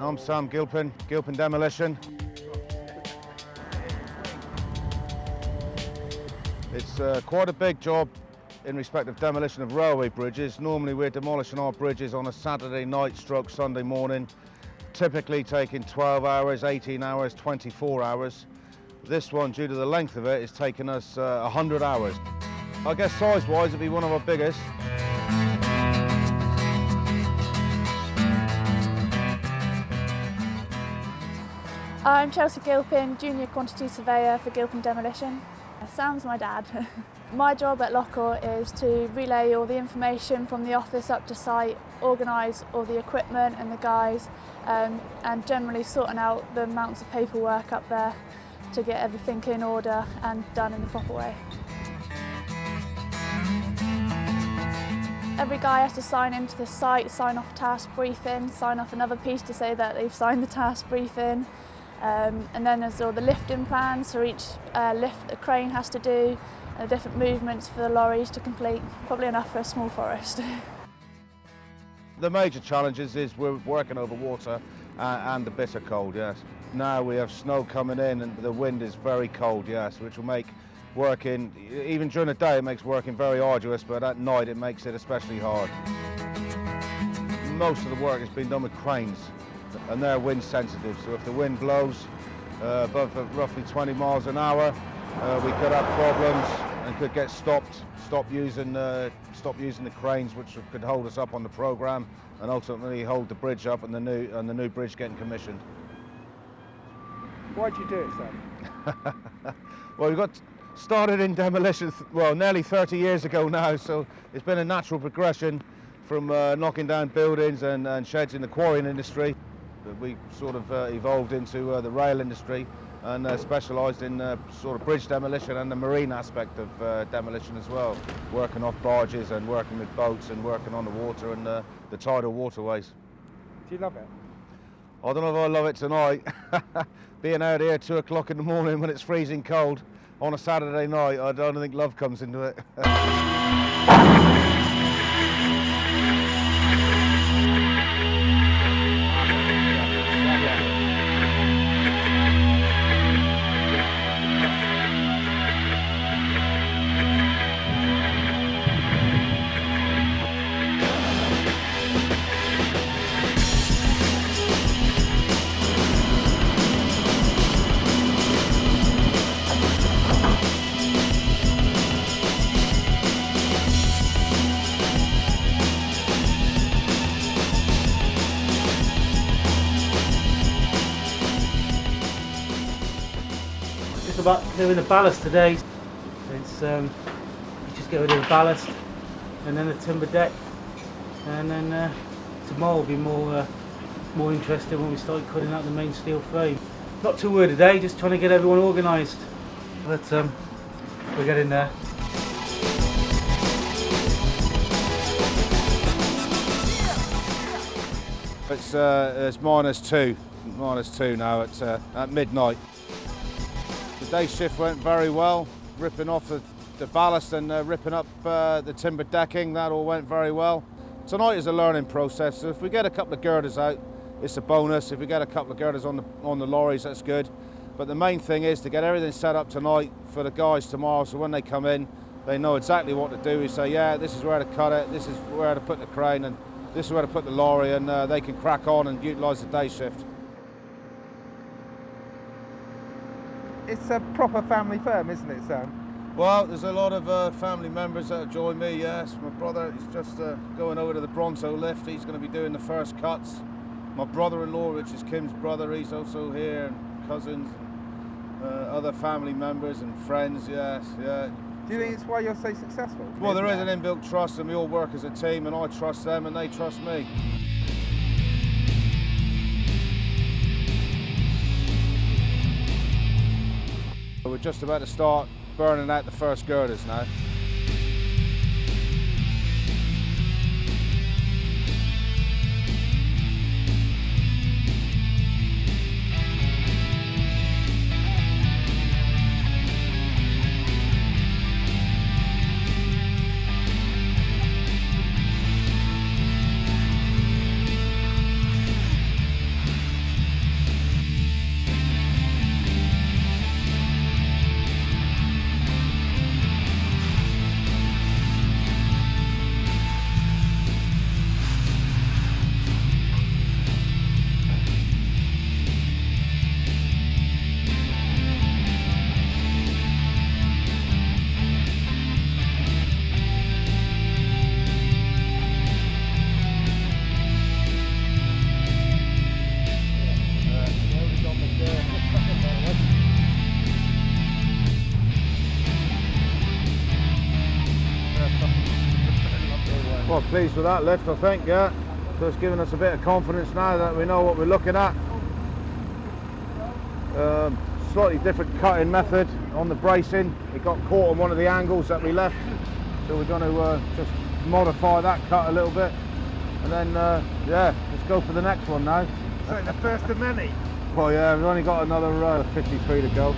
I'm Sam Gilpin, Gilpin Demolition. It's quite a big job in respect of demolition of railway bridges. Normally we're demolishing our bridges on a Saturday night stroke Sunday morning, typically taking 12 hours, 18 hours, 24 hours. This one, due to the length of it, is taking us 100 hours. I guess size-wise it'd be one of our biggest. I'm Chelsea Gilpin, Junior Quantity Surveyor for Gilpin Demolition. Sam's my dad. My job at Loughor is to relay all the information from the office up to site, organise all the equipment and the guys, and generally sorting out the amounts of paperwork up there to get everything in order and done in the proper way. Every guy has to sign into the site, sign off a task briefing, sign off another piece to say that they've signed the task briefing. And then there's all the lifting plans for each lift the crane has to do, and the different movements for the lorries to complete. Probably enough for a small forest. The major challenges is we're working over water and the bitter cold, yes. Now we have snow coming in and the wind is very cold, yes, which will make working, even during the day it makes working very arduous, but at night it makes it especially hard. Most of the work has been done with cranes, and they're wind sensitive, so if the wind blows above roughly 20 miles an hour, we could have problems and could get stop using the cranes, which could hold us up on the programme and ultimately hold the bridge up and the new bridge getting commissioned. Why'd you do it, Sam? Well, we got started in demolition nearly 30 years ago now, so it's been a natural progression from knocking down buildings and sheds in the quarrying industry. We sort of evolved into the rail industry and specialised in sort of bridge demolition and the marine aspect of demolition as well, working off barges and working with boats and working on the water and the tidal waterways. Do you love it? I don't know if I love it tonight. Being out here 2 o'clock in the morning when it's freezing cold on a Saturday night, I don't think love comes into it. Just about doing the ballast today. It's you just get rid of the ballast and then the timber deck, and then tomorrow will be more interesting when we start cutting out the main steel frame. Not too worried today, just trying to get everyone organised, but we're getting there. It's -2 now at midnight. The day shift went very well, ripping off the ballast and ripping up the timber decking. That all went very well. Tonight is a learning process, so if we get a couple of girders out, it's a bonus. If we get a couple of girders on the lorries, that's good. But the main thing is to get everything set up tonight for the guys tomorrow, so when they come in, they know exactly what to do. We say, yeah, this is where to cut it, this is where to put the crane, and this is where to put the lorry, and they can crack on and utilise the day shift. It's a proper family firm, isn't it, Sam? Well, there's a lot of family members that have joined me, yes. My brother is just going over to the Bronto lift. He's going to be doing the first cuts. My brother-in-law, which is Kim's brother, he's also here, and cousins, and other family members and friends, yes, yeah. Do you think it's why you're so successful? Well, there is an inbuilt trust, and we all work as a team, and I trust them and they trust me. We're just about to start burning out the first girders now. Well, pleased with that lift, I think, yeah. So it's given us a bit of confidence now that we know what we're looking at. Slightly different cutting method on the bracing. It got caught on one of the angles that we left, so we're going to just modify that cut a little bit, and then yeah, let's go for the next one now. So the first of many. Well, yeah, we've only got another 53 to go.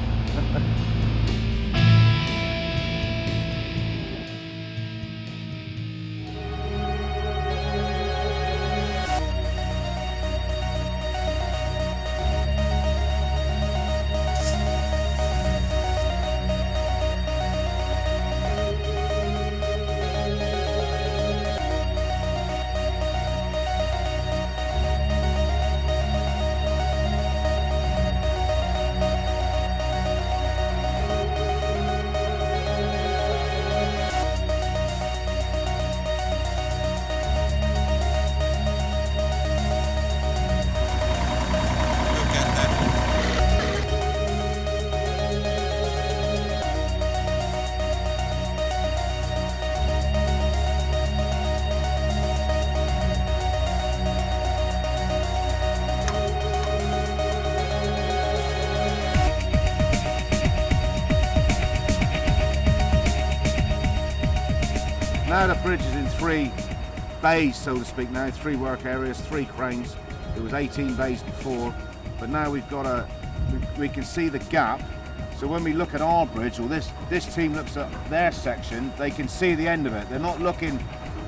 Now the bridge is in 3 bays, so to speak now, 3 work areas, 3 cranes. It was 18 bays before, but now we've got we can see the gap. So when we look at our bridge, or this team looks at their section, they can see the end of it. They're not looking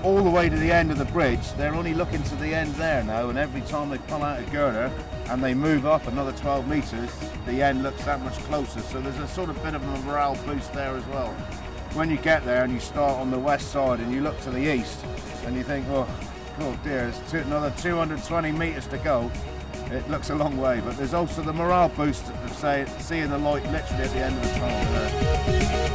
all the way to the end of the bridge, they're only looking to the end there now, and every time they pull out a girder and they move up another 12 metres, the end looks that much closer. So there's a sort of bit of a morale boost there as well. When you get there and you start on the west side and you look to the east and you think, oh dear, there's another 220 metres to go, it looks a long way. But there's also the morale boost of seeing the light literally at the end of the tunnel there.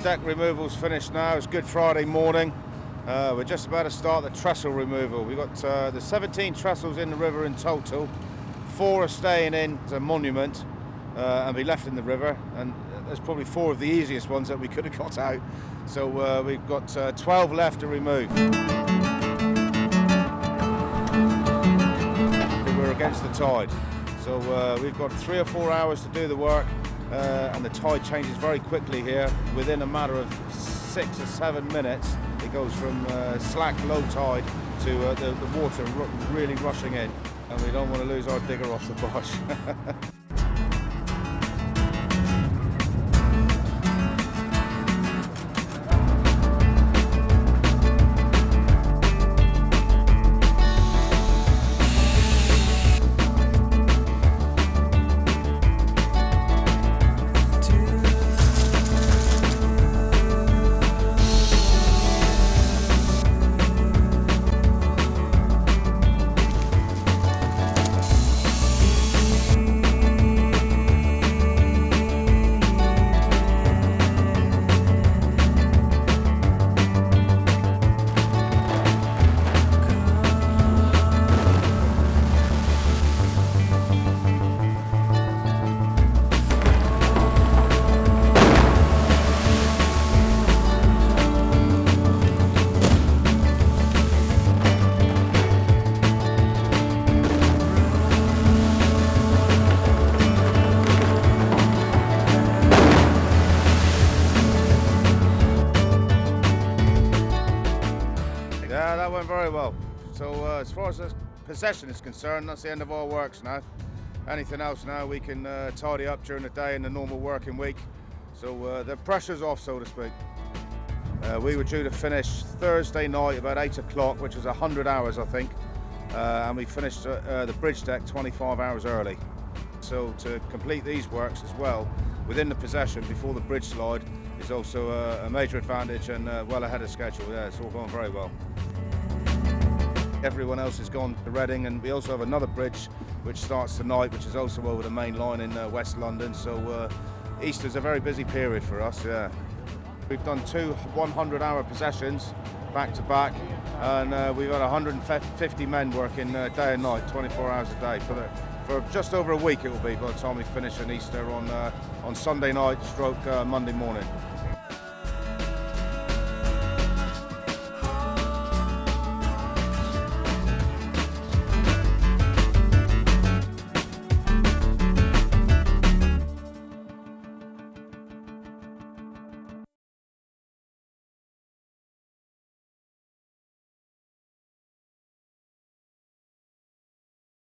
Deck removal's finished now. It's Good Friday morning. We're just about to start the trestle removal. We've got the 17 trestles in the river in total. 4 are staying in as a monument and be left in the river, and there's probably 4 of the easiest ones that we could have got out. So we've got 12 left to remove. We're against the tide, so we've got 3 or 4 hours to do the work. And the tide changes very quickly here. Within a matter of 6 or 7 minutes, it goes from slack low tide to the water really rushing in, and we don't want to lose our digger off the bush. Very well. So as far as the possession is concerned, that's the end of our works now. Anything else now we can tidy up during the day in the normal working week. So the pressure's off, so to speak. We were due to finish Thursday night about 8 o'clock, which was 100 hours I think, and we finished the bridge deck 25 hours early. So to complete these works as well within the possession before the bridge slide is also a major advantage, and well ahead of schedule. Yeah, it's all going very well. Everyone else has gone to Reading, and we also have another bridge which starts tonight, which is also over the main line in West London. So Easter's a very busy period for us, yeah. We've done 2 100-hour processions back to back, and we've got 150 men working day and night, 24 hours a day. For just over a week it will be by the time we finish on Easter on Sunday night stroke Monday morning.